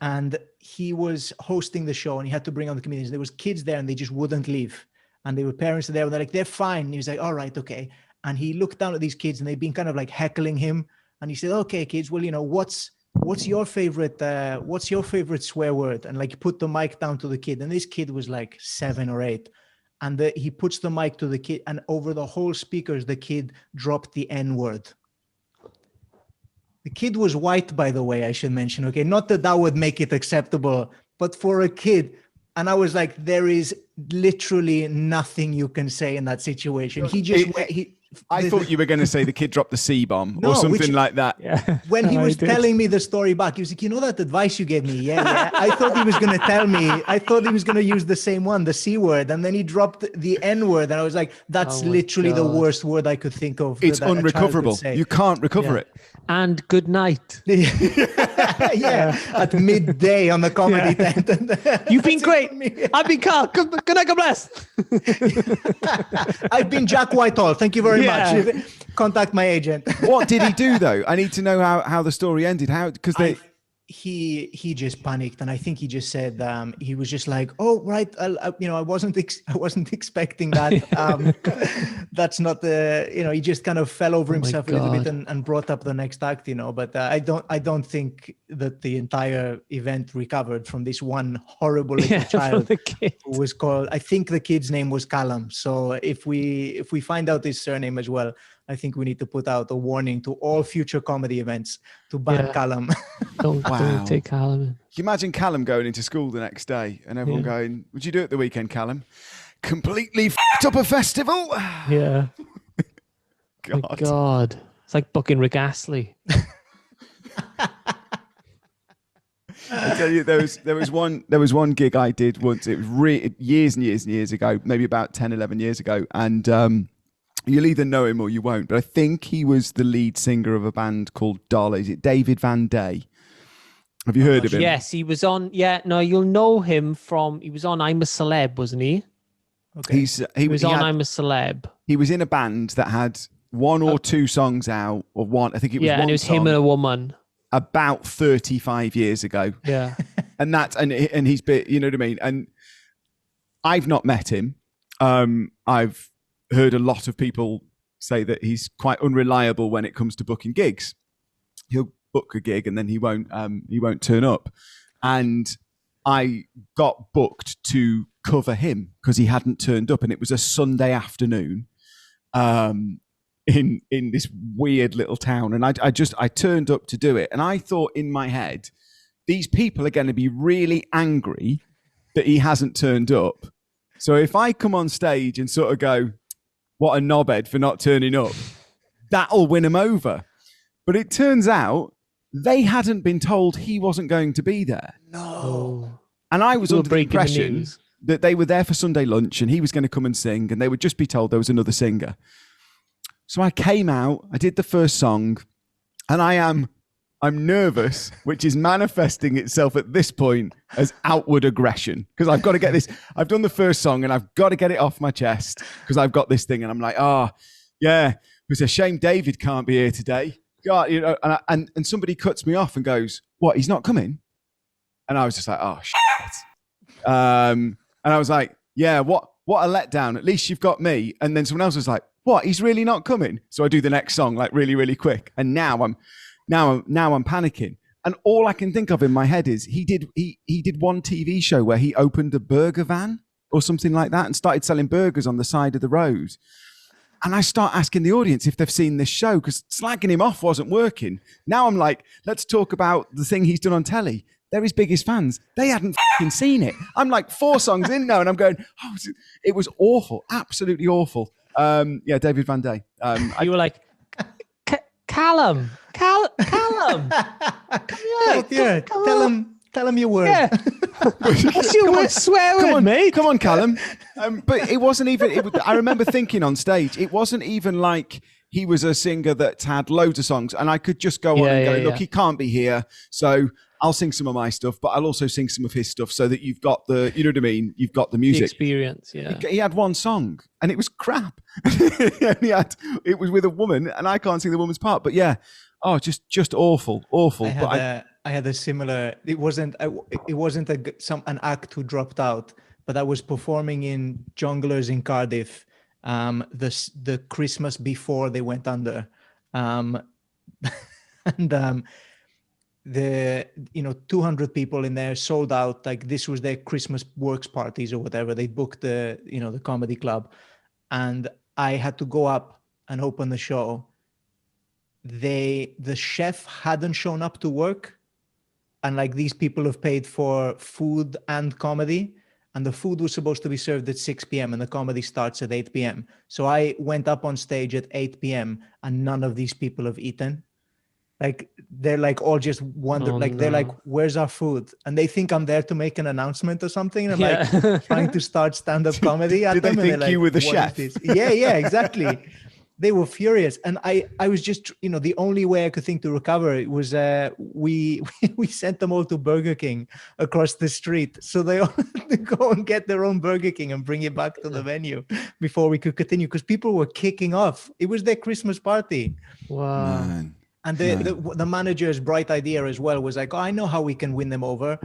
C: and he was hosting the show, and he had to bring on the comedians. There was kids there and they just wouldn't leave. And there were parents there and they're like, "They're fine." And he was like, "All right, okay." And he looked down at these kids and they'd been kind of like heckling him. And he said, "Okay, kids, well, what's your favorite swear word?" And like put the mic down to the kid. And this kid was like 7 or 8. And he puts the mic to the kid, and over the whole speakers, the kid dropped the N-word. The kid was white, by the way, I should mention. Okay, not that would make it acceptable, but for a kid. And I was like, there is literally nothing you can say in that situation.
A: I thought you were going to say the kid dropped the C-bomb or something like that.
B: Yeah.
C: When he was telling me the story back, he was like, "That advice you gave me?" Yeah. I thought he was going to tell me. I thought he was going to use the same one, the C word. And then he dropped the N word. And I was like, that's literally the worst word I could think of.
A: It's unrecoverable. You can't recover it.
B: And good night.
C: At midday on the comedy tent.
B: You've been great. I've been Carl. Good night, God bless.
C: I've been Jack Whitehall. Thank you very much. Contact my agent.
A: What did he do though? I need to know how the story ended.
C: He just panicked, and I think he just said he was just like, "Oh, right, I wasn't expecting that." That's not the he just kind of fell over himself a little bit and brought up the next act, But I don't think that the entire event recovered from this one horrible little child who was called. I think the kid's name was Callum. So if we find out his surname as well, I think we need to put out a warning to all future comedy events to ban Callum.
B: Don't take Callum in.
A: Can you imagine Callum going into school the next day and everyone going, "What'd you do at the weekend, Callum?" "Completely f***ed up a festival."
B: Yeah.
A: God.
B: My God. It's like booking Rick Astley.
A: I tell you, there was one gig I did once. It was years and years and years ago, maybe about 10, 11 years ago. And you'll either know him or you won't, but I think he was the lead singer of a band called Dollar. Is it David Van Day? Have you heard of him?
B: Yes, he was on. Yeah, no, you'll know him from. He was on I'm a Celeb, wasn't he?
A: Okay. He was on
B: I'm a Celeb.
A: He was in a band that had one or two songs out, or one. I think it was.
B: Yeah,
A: one
B: and it was him and a woman.
A: About 35 years ago.
B: Yeah,
A: and he's been. You know what I mean? And I've not met him. I've heard a lot of people say that he's quite unreliable when it comes to booking gigs. He'll book a gig and then he won't turn up. And I got booked to cover him because he hadn't turned up, and it was a Sunday afternoon in this weird little town. And I turned up to do it, and I thought in my head, these people are going to be really angry that he hasn't turned up. So if I come on stage and sort of go, what a knobhead for not turning up, that'll win him over. But it turns out they hadn't been told he wasn't going to be there.
C: No.
A: And I was under the impression that they were there for Sunday lunch and he was going to come and sing, and they would just be told there was another singer. So I came out, I did the first song, and I'm nervous, which is manifesting itself at this point as outward aggression, because I've got to get this. I've done the first song and I've got to get it off my chest because I've got this thing, and I'm like, yeah, it's a shame David can't be here today. God, and somebody cuts me off and goes, "What? He's not coming?" And I was just like, "Oh shit!" And I was like, "Yeah, what a letdown. At least you've got me." And then someone else was like, "What? He's really not coming?" So I do the next song like really, really quick, and now I'm panicking. And all I can think of in my head is he did one TV show where he opened a burger van or something like that and started selling burgers on the side of the road. And I start asking the audience if they've seen this show, because slagging him off wasn't working. Now I'm like, let's talk about the thing he's done on telly. They're his biggest fans. They hadn't seen it. I'm like 4 songs in now and I'm going, it was awful. Absolutely awful. Yeah, David Van Day.
B: You were like, Callum.
C: Yeah, tell him your word.
B: Yeah. What's your word? Swear word, mate.
A: Come on, Callum. But it wasn't even. I remember thinking on stage, it wasn't even like he was a singer that had loads of songs, and I could just go on and go, look, he can't be here, so I'll sing some of my stuff, but I'll also sing some of his stuff, so that you've got the, you know what I mean? You've got the music,
B: the experience. Yeah.
A: He had one song, and it was crap. It was with a woman, and I can't sing the woman's part. But yeah, just awful.
C: I had a similar. It wasn't an act who dropped out, but I was performing in Jongleurs in Cardiff, the Christmas before they went under, and the 200 people in there, sold out. Like, this was their Christmas works parties or whatever. They booked the comedy club, and I had to go up and open the show. The chef hadn't shown up to work. And like, these people have paid for food and comedy, and the food was supposed to be served at 6 p.m. and the comedy starts at 8 p.m. So I went up on stage at 8 p.m. and none of these people have eaten. Like, they're like all just wonder, they're like, where's our food? And they think I'm there to make an announcement or something. And I'm like trying to start stand-up comedy at
A: them. Did they think you were the chef?
C: Yeah, exactly. They were furious. And I was just, the only way I could think to recover it was we sent them all to Burger King across the street. So they all had to go and get their own Burger King and bring it back to the venue before we could continue, because people were kicking off. It was their Christmas party.
B: Wow.
A: Man.
C: And the manager's bright idea as well was like, I know how we can win them over.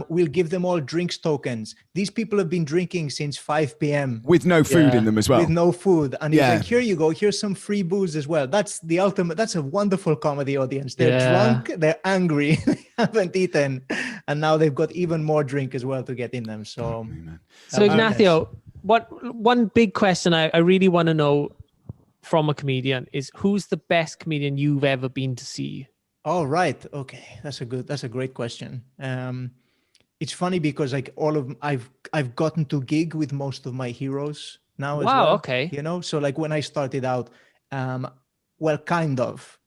C: We'll give them all drinks tokens. These people have been drinking since 5 p.m.
A: with no food in them as well.
C: With no food. And he's like, here you go. Here's some free booze as well. That's the ultimate. That's a wonderful comedy audience. They're drunk. They're angry. They haven't eaten. And now they've got even more drink as well to get in them. So
B: Ignacio, one big question I really want to know from a comedian is, who's the best comedian you've ever been to see?
C: Oh, right. Okay. That's a great question. It's funny because like I've gotten to gig with most of my heroes now as well.
B: Okay.
C: So like when I started out, well, kind of.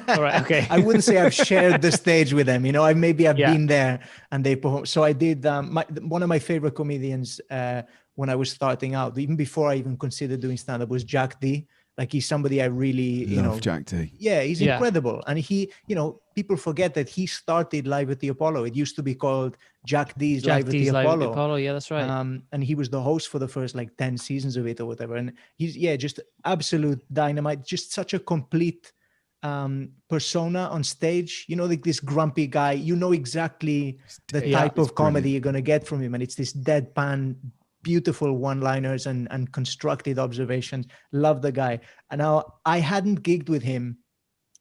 B: All right. Okay.
C: I wouldn't say I've shared the stage with them. I've been there and they performed. So I did, one of my favorite comedians when I was starting out, even before I even considered doing stand-up, was Jack D. Like, he's somebody I really,
A: love Jack D.
C: Yeah, he's incredible. And he, people forget that he started Live at the Apollo. It used to be called Jack D's Live at the Apollo.
B: Yeah, that's right.
C: And he was the host for the first 10 seasons of it or whatever. And he's, just absolute dynamite, just such a complete persona on stage, like this grumpy guy. Exactly the type of comedy you're going to get from him. And it's this deadpan, beautiful one-liners and constructed observations. Love the guy. And now I hadn't gigged with him,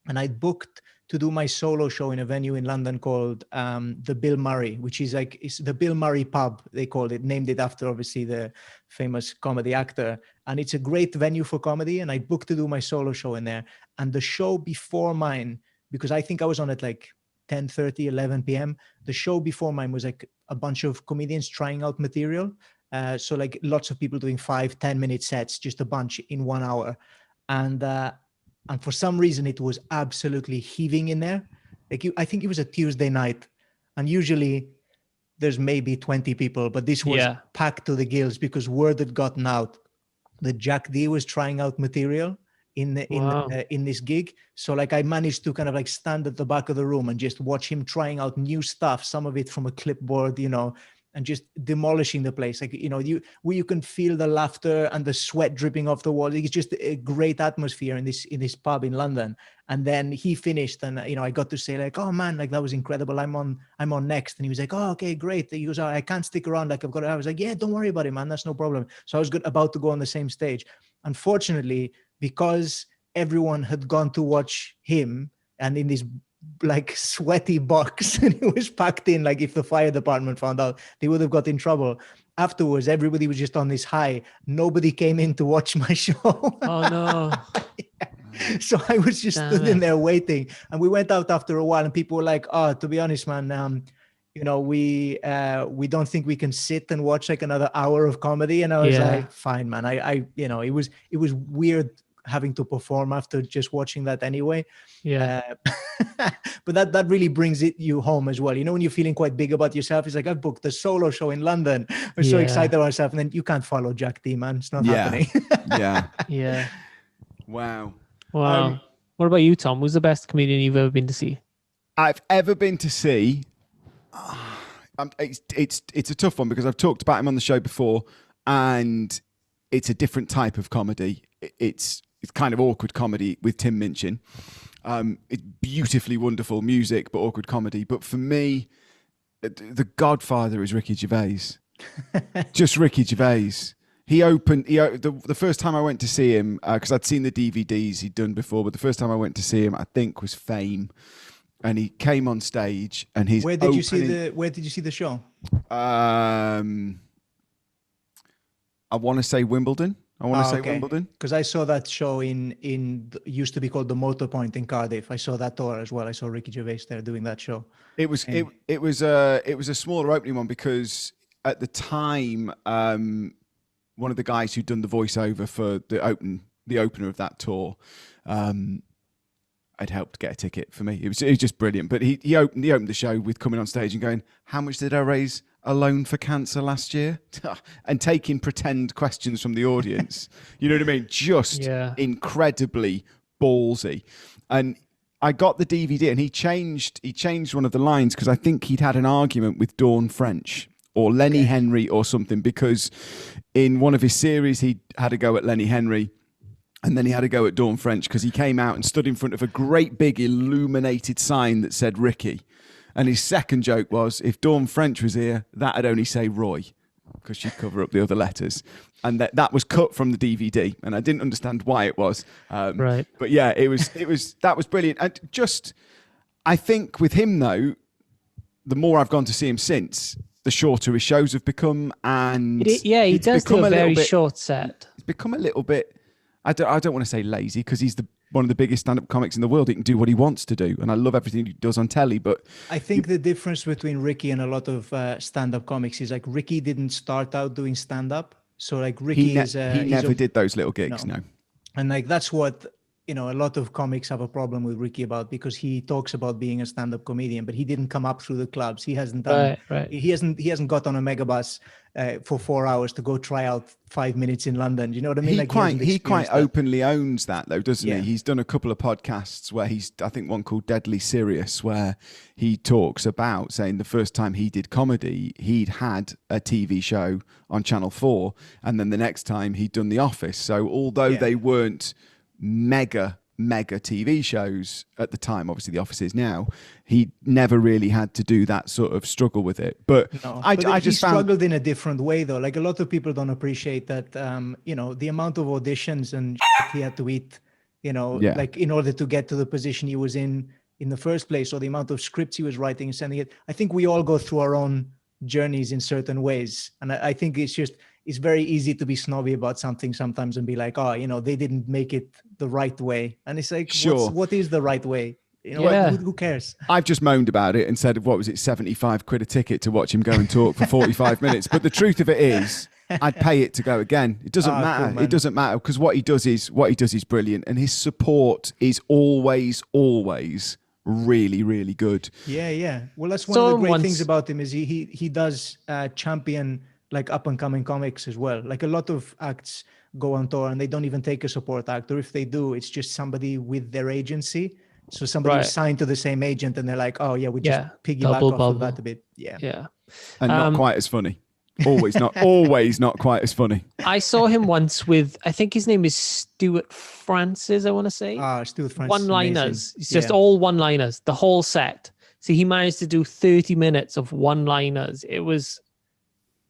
C: and I booked to do my solo show in a venue in London called the Bill Murray, which is it's the Bill Murray pub, they called it, named it after obviously the famous comedy actor. And it's a great venue for comedy. And I booked to do my solo show in there. And the show before mine, because I think I was on at 10:30, 11 p.m. The show before mine was a bunch of comedians trying out material. So like lots of people doing 5-10 minute sets, just a bunch in 1 hour. And for some reason it was absolutely heaving in there. Like I think it was a Tuesday night, and usually there's maybe 20 people, but this was packed to the gills because word had gotten out that Jack D was trying out material in this gig. So like I managed to kind of like stand at the back of the room and just watch him trying out new stuff, some of it from a clipboard, and just demolishing the place. Like, where you can feel the laughter and the sweat dripping off the wall. It's just a great atmosphere in this pub in London. And then he finished, and I got to say like, oh man, like that was incredible. I'm on next. And he was like, oh, okay, great. He goes, I can't stick around. Like I was like, yeah, don't worry about it, man. That's no problem. So I was about to go on the same stage. Unfortunately, because everyone had gone to watch him, and in this like sweaty box, and it was packed in, like if the fire department found out, they would have got in trouble. Afterwards, everybody was just on this high. Nobody came in to watch my show.
B: Oh no.
C: Yeah. So I was just stood in there waiting, and we went out after a while, and people were like, oh, to be honest, man, we don't think we can sit and watch like another hour of comedy. And I was like, fine, man. It was weird having to perform after just watching that anyway. But that really brings you home as well. When you're feeling quite big about yourself, it's like, I've booked a solo show in London. We're so excited about ourselves, and then you can't follow Jack D, man. It's not happening.
B: Yeah.
A: Wow.
B: What about you, Tom? Who's the best comedian you've ever been to see?
A: I've ever been to see. It's a tough one because I've talked about him on the show before, and it's a different type of comedy. It's kind of awkward comedy with Tim Minchin. It's beautifully wonderful music, but awkward comedy. But for me, the Godfather is Ricky Gervais. Just Ricky Gervais. The first time I went to see him, because I'd seen the DVDs he'd done before, but the first time I went to see him, I think, was Fame. And he came on stage, and he's
C: Where did you see the show?
A: I want to say Wimbledon. Wimbledon.
C: Because I saw that show in used to be called the Motor Point in Cardiff. I saw that tour as well. I saw Ricky Gervais there doing that show.
A: It was a smaller opening one because at the time, one of the guys who'd done the voiceover for the opener of that tour, I'd helped get a ticket for me. It was just brilliant. But he opened the show with coming on stage and going, "How much did I raise alone for cancer last year?" And taking pretend questions from the audience. You know what I mean? Just incredibly ballsy. And I got the DVD, and he changed one of the lines because I think he'd had an argument with Dawn French or Lenny Henry or something, because in one of his series he had a go at Lenny Henry. And then he had a go at Dawn French because he came out and stood in front of a great big illuminated sign that said Ricky. And his second joke was, if Dawn French was here, that'd only say Roy, because she'd cover up the other letters. And that was cut from the DVD, and I didn't understand why it was.
B: Right.
A: But yeah, that was brilliant. And just, I think with him though, the more I've gone to see him since, the shorter his shows have become. And
B: he does do a very short set.
A: It's become a little bit, I don't want to say lazy, because he's one of the biggest stand-up comics in the world. He can do what he wants to do, and I love everything he does on telly. But
C: I think the difference between Ricky and a lot of stand-up comics is like Ricky didn't start out doing stand-up, so like Ricky
A: he never did those little gigs, no.
C: And like that's what a lot of comics have a problem with Ricky about, because he talks about being a stand-up comedian, but he didn't come up through the clubs. He hasn't done.
B: Right.
C: He hasn't got on a megabus for 4 hours to go try out 5 minutes in London. You know what I mean?
A: He quite openly owns that though, doesn't he? He's done a couple of podcasts where I think one called Deadly Serious, where he talks about saying the first time he did comedy, he'd had a TV show on Channel 4, and then the next time he'd done The Office. So although they weren't mega TV shows at the time, obviously The Office is now, he never really had to do that sort of struggle with it. But I just
C: struggled in a different way though. Like a lot of people don't appreciate that the amount of auditions and he had to eat, like in order to get to the position he was in the first place, or the amount of scripts he was writing and sending it. I think we all go through our own journeys in certain ways, and I think it's very easy to be snobby about something sometimes and be like, they didn't make it the right way. And it's like, what is the right way? Who cares?
A: I've just moaned about it and said, what was it, 75 quid a ticket to watch him go and talk for 45 minutes. But the truth of it is, I'd pay it to go again. It doesn't matter. Cool, it doesn't matter, because what he does is brilliant, and his support is always really, really good.
C: Yeah. Well, that's one of the great things about him is he does champion like up and coming comics as well. Like a lot of acts go on tour and they don't even take a support act, or if they do, it's just somebody with their agency. So somebody who's signed to the same agent, and they're like, oh yeah, we just piggyback off of that a bit. Yeah.
A: And not quite as funny. Always not quite as funny.
B: I saw him once with, I think his name is Stuart Francis, I want to say.
C: Stuart Francis.
B: One-liners. It's just all one-liners, the whole set. So he managed to do 30 minutes of one-liners. It was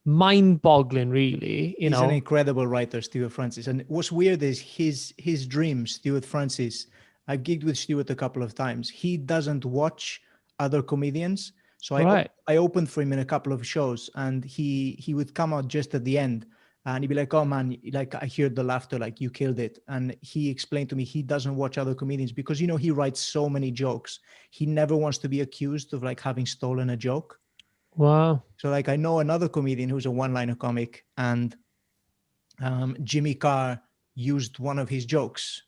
B: mind-boggling, really. He's
C: an incredible writer, Stuart Francis. And what's weird is his dream, Stuart Francis. I've gigged with Stuart a couple of times. He doesn't watch other comedians. So I opened for him in a couple of shows, and he would come out just at the end, and he'd be like, oh man, like I heard the laughter, like you killed it. And he explained to me he doesn't watch other comedians because, he writes so many jokes. He never wants to be accused of like having stolen a joke.
B: Wow.
C: So like I know another comedian who's a one-liner comic, and Jimmy Carr used one of his jokes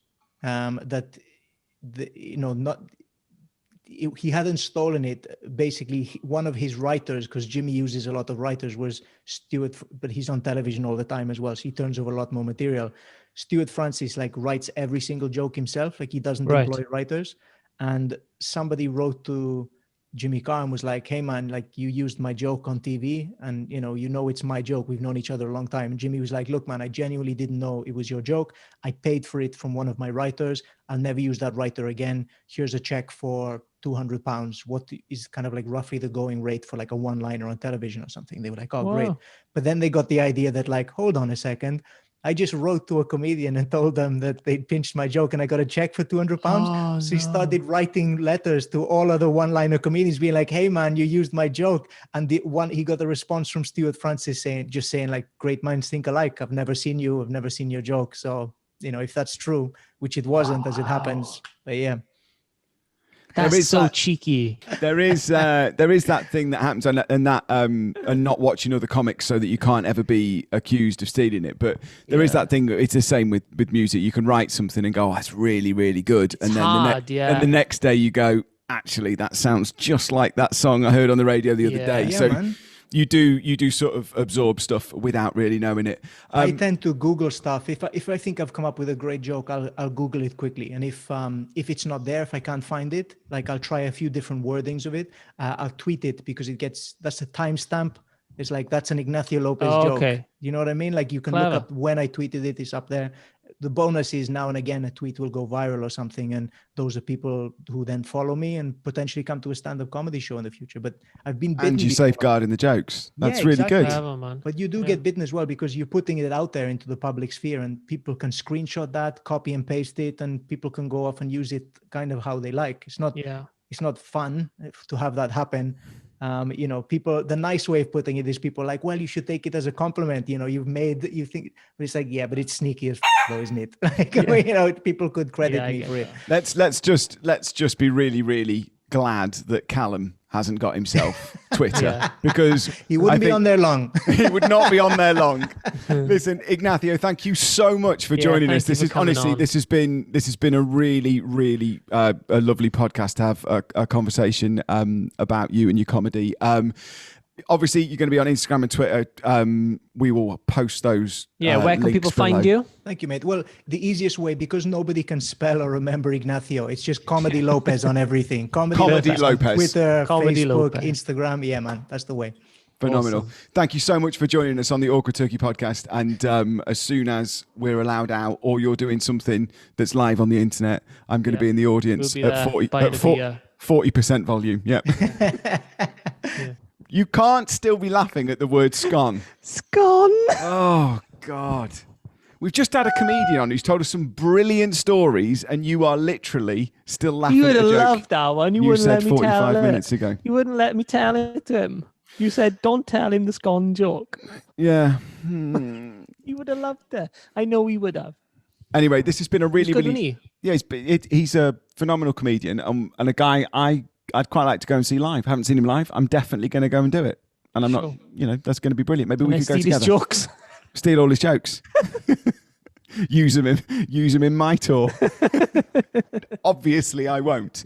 C: he hadn't stolen it. Basically, one of his writers, because Jimmy uses a lot of writers, was Stuart, but he's on television all the time as well, so he turns over a lot more material. Stuart Francis like writes every single joke himself, like he doesn't employ writers. And somebody wrote to Jimmy Carr and was like, hey man, like you used my joke on TV, and it's my joke. We've known each other a long time. And Jimmy was like, look man, I genuinely didn't know it was your joke. I paid for it from one of my writers. I'll never use that writer again. Here's a check for £200. What is kind of like roughly the going rate for like a one-liner on television or something? They were like, oh, great. But then they got the idea that like, hold on a second. I just wrote to a comedian and told them that they pinched my joke and I got a check for £200. So he started writing letters to all other one-liner comedians being like, hey man, you used my joke. And he got a response from Stuart Francis saying like, great minds think alike. I've never seen your joke. So, if that's true, which it wasn't as it happens, but yeah.
B: That's so cheeky.
A: There is that thing that happens, and not watching other comics so that you can't ever be accused of stealing it. But there is that thing. It's the same with music. You can write something and go, "Oh, that's really, really good," and then the next day you go, "Actually, that sounds just like that song I heard on the radio the other day."
C: Yeah,
A: so.
C: Man.
A: You do sort of absorb stuff without really knowing it.
C: I tend to Google stuff. If I think I've come up with a great joke, I'll Google it quickly. And if it's not there, if I can't find it, like I'll try a few different wordings of it. I'll tweet it because that's a timestamp. It's like, that's an Ignacio Lopez joke. Okay. You know what I mean? Like you can look up when I tweeted it. It's up there. The bonus is now and again a tweet will go viral or something, and those are people who then follow me and potentially come to a stand-up comedy show in the future. But I've been bitten.
A: And you safeguarding the jokes. That's really good.
C: But you do get bitten as well because you're putting it out there into the public sphere, and people can screenshot that, copy and paste it, and people can go off and use it kind of how they like. It's not fun to have that happen. People, the nice way of putting it is people are like, well, you should take it as a compliment. You think, but it's like, yeah, but it's sneaky as though, isn't it? Like, people could credit me for it.
A: Let's just be really, really glad that Callum hasn't got himself Twitter because
C: he wouldn't be on there long.
A: He would not be on there long. Listen, Ignacio, thank you so much for joining us. This is honestly, this has been a really, really a lovely podcast to have a conversation about you and your comedy. Obviously, you're going to be on Instagram and Twitter. We will post those.
B: Where can people find you?
C: Thank you, mate. Well, the easiest way, because nobody can spell or remember Ignacio, it's just Comedy Lopez on everything. Comedy Lopez. Twitter, Comedy Facebook, Lopez. Instagram. Yeah, man, that's the way.
A: Phenomenal.
B: Awesome.
A: Thank you so much for joining us on the Awkward Turkey podcast. And as soon as we're allowed out or you're doing something that's live on the internet, I'm going to be in the audience at 40% volume. Yep. You can't still be laughing at the word scone.
B: Scone.
A: Oh, God. We've just had a comedian on who's told us some brilliant stories, and you are literally still laughing at a joke.
B: You would have loved that one. You wouldn't let me
A: 45 minutes ago.
B: You wouldn't let me tell it to him. You said, don't tell him the scone joke.
A: Yeah.
B: You would have loved it. I know he would have.
A: Anyway, this has been a really,
B: good,
A: really... Yeah, he's a phenomenal comedian and a guy I'd quite like to go and see live. Haven't seen him live. I'm definitely going to go and do it. And I'm not, that's going to be brilliant. Maybe we could go together.
B: Steal his jokes.
A: Steal all his jokes. use them in my tour. Obviously, I won't.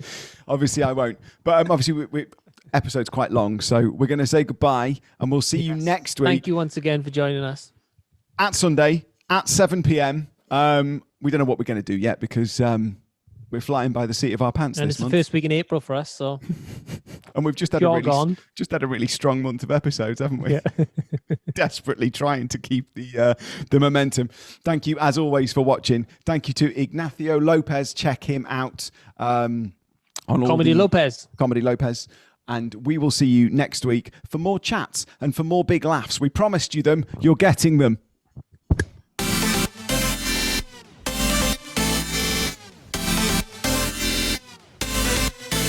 A: But obviously, episode's quite long, so we're going to say goodbye, and we'll see you next week.
B: Thank you once again for joining us.
A: At Sunday, at 7 p.m. We don't know what we're going to do yet because we're flying by the seat of our pants
B: and
A: this month.
B: And it's the first week in April for us, so...
A: And we've just had a really strong month of episodes, haven't we? Yeah. Desperately trying to keep the momentum. Thank you, as always, for watching. Thank you to Ignacio Lopez. Check him out on
B: Comedy Lopez.
A: And we will see you next week for more chats and for more big laughs. We promised you them. You're getting them.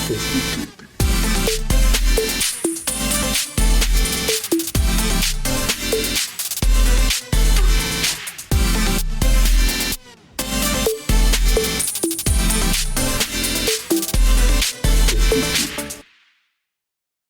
D: This